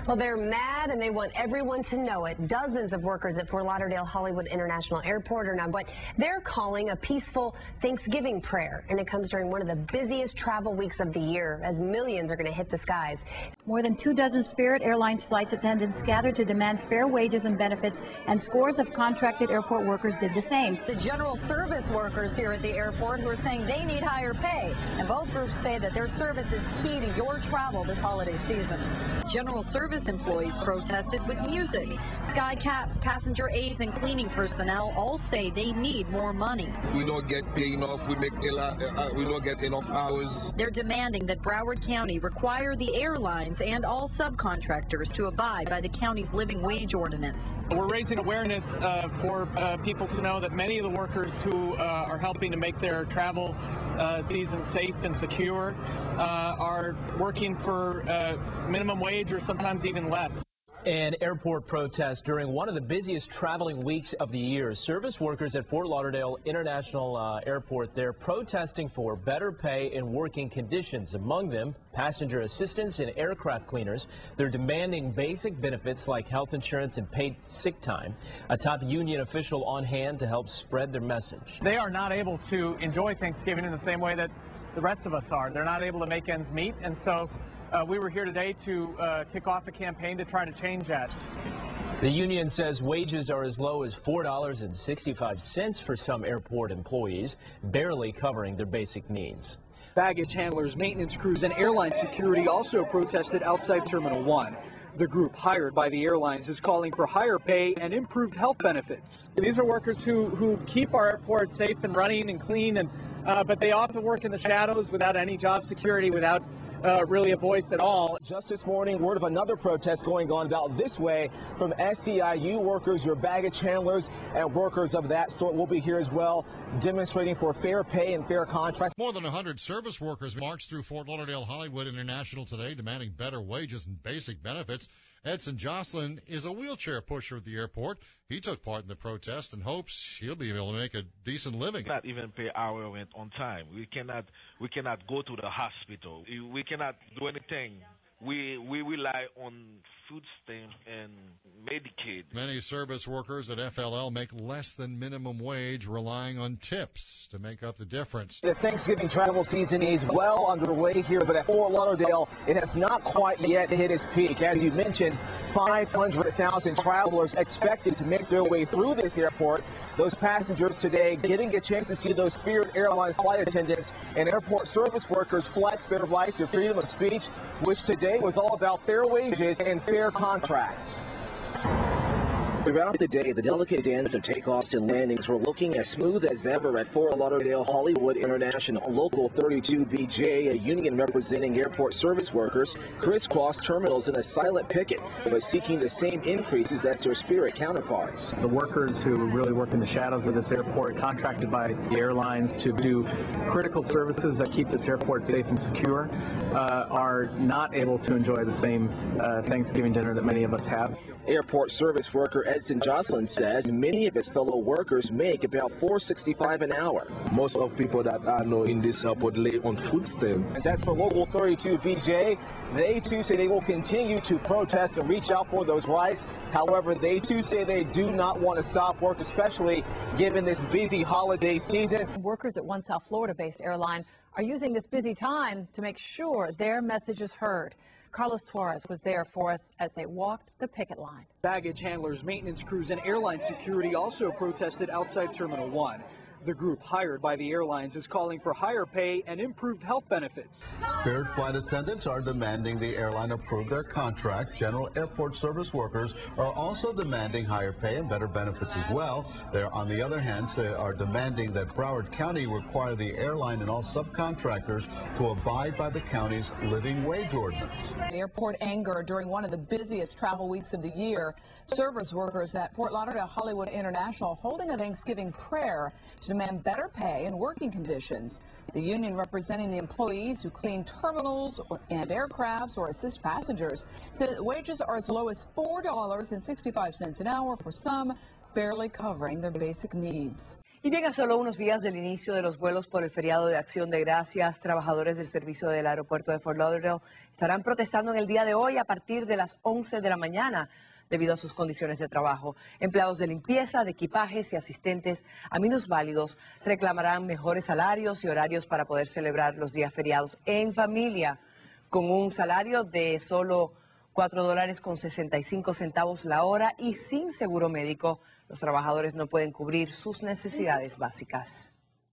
Well, they're mad and they want everyone to know it. Dozens of workers at Fort Lauderdale Hollywood International Airport are now what they're calling a peaceful Thanksgiving prayer. And it comes during one of the busiest travel weeks of the year as millions are going to hit the skies. More than 24 Spirit Airlines flight attendants gathered to demand fair wages and benefits, and scores of contracted airport workers did the same. The general service workers here at the airport who are saying they need higher pay, and both groups say that their service is key to your travel this holiday season. General service employees protested with music. Sky Caps, passenger aides, and cleaning personnel all say they need more money. We don't get paid enough. We don't get enough hours. They're demanding that Broward County require the airlines and all subcontractors to abide by the county's living wage ordinance. We're raising awareness for people to know that many of the workers who are helping to make their travel season safe and secure are working for minimum wage or sometimes even less. An airport protest during one of the busiest traveling weeks of the year. Service workers at Fort Lauderdale International Airport, they're protesting for better pay and working conditions. Among them, passenger assistants and aircraft cleaners. They're demanding basic benefits like health insurance and paid sick time. A top union official on hand to help spread their message. They are not able to enjoy Thanksgiving in the same way that the rest of us are. They're not able to make ends meet, and so we were here today to kick off a campaign to try to change that. The union says wages are as low as $4.65 for some airport employees, barely covering their basic needs. Baggage handlers, maintenance crews, and airline security also protested outside Terminal 1. The group hired by the airlines is calling for higher pay and improved health benefits. These are workers who keep our airport safe and running and clean, and but they often work in the shadows without any job security, without really a voice at all. Just this morning, word of another protest going on about this way from SEIU workers, your baggage handlers, and workers of that sort will be here as well, demonstrating for fair pay and fair contracts. More than 100 service workers marched through Fort Lauderdale Hollywood International today, demanding better wages and basic benefits. Edson Jocelyn is a wheelchair pusher at the airport. He took part in the protest and hopes he'll be able to make a decent living. Not even pay our rent on time. We cannot go to the hospital. We cannot do anything. We rely on food stamp and Medicaid. Many service workers at FLL make less than minimum wage, relying on tips to make up the difference. The Thanksgiving travel season is well underway here, but at Fort Lauderdale, it has not quite yet hit its peak. As you mentioned, 500,000 travelers expected to make their way through this airport. Those passengers today getting a chance to see those Spirit Airlines flight attendants and airport service workers flex their right to freedom of speech, which today was all about fair wages and fair contracts. Throughout the day, the delicate dance of takeoffs and landings were looking as smooth as ever at Fort Lauderdale Hollywood International. Local 32BJ, a union representing airport service workers, crisscrossed terminals in a silent picket, but seeking the same increases as their Spirit counterparts. The workers who really work in the shadows of this airport, contracted by the airlines to do critical services that keep this airport safe and secure, are not able to enjoy the same Thanksgiving dinner that many of us have. Airport service worker Edson Jocelyn says many of his fellow workers make about $4.65 an hour. Most of people that I know in this airport live on food stamp. And that's for Local 32BJ. They too say they will continue to protest and reach out for those rights. However, they too say they do not want to stop work, especially given this busy holiday season. Workers at one South Florida-based airline are using this busy time to make sure their message is heard. Carlos Suarez was there for us as they walked the picket line. Baggage handlers, maintenance crews, and airline security also protested outside Terminal 1. The group hired by the airlines is calling for higher pay and improved health benefits. Spirit flight attendants are demanding the airline approve their contract. General airport service workers are also demanding higher pay and better benefits as well. They're, on the other hand, they are demanding that Broward County require the airline and all subcontractors to abide by the county's living wage ordinance. Airport anger during one of the busiest travel weeks of the year. Service workers at Fort Lauderdale Hollywood International holding a Thanksgiving prayer to demand better pay and working conditions. The union representing the employees who clean terminals and aircrafts or assist passengers said that wages are as low as $4.65 an hour for some, barely covering their basic needs. Y bien, a solo unos días del inicio de los vuelos por el feriado de Acción de Gracias, trabajadores del servicio del aeropuerto de Fort Lauderdale estarán protestando en el día de hoy a partir de las 11 de la mañana debido a sus condiciones de trabajo. Empleados de limpieza, de equipajes y asistentes a minusválidos reclamarán mejores salarios y horarios para poder celebrar los días feriados en familia. Con un salario de solo $4.65 la hora y sin seguro médico, los trabajadores no pueden cubrir sus necesidades básicas.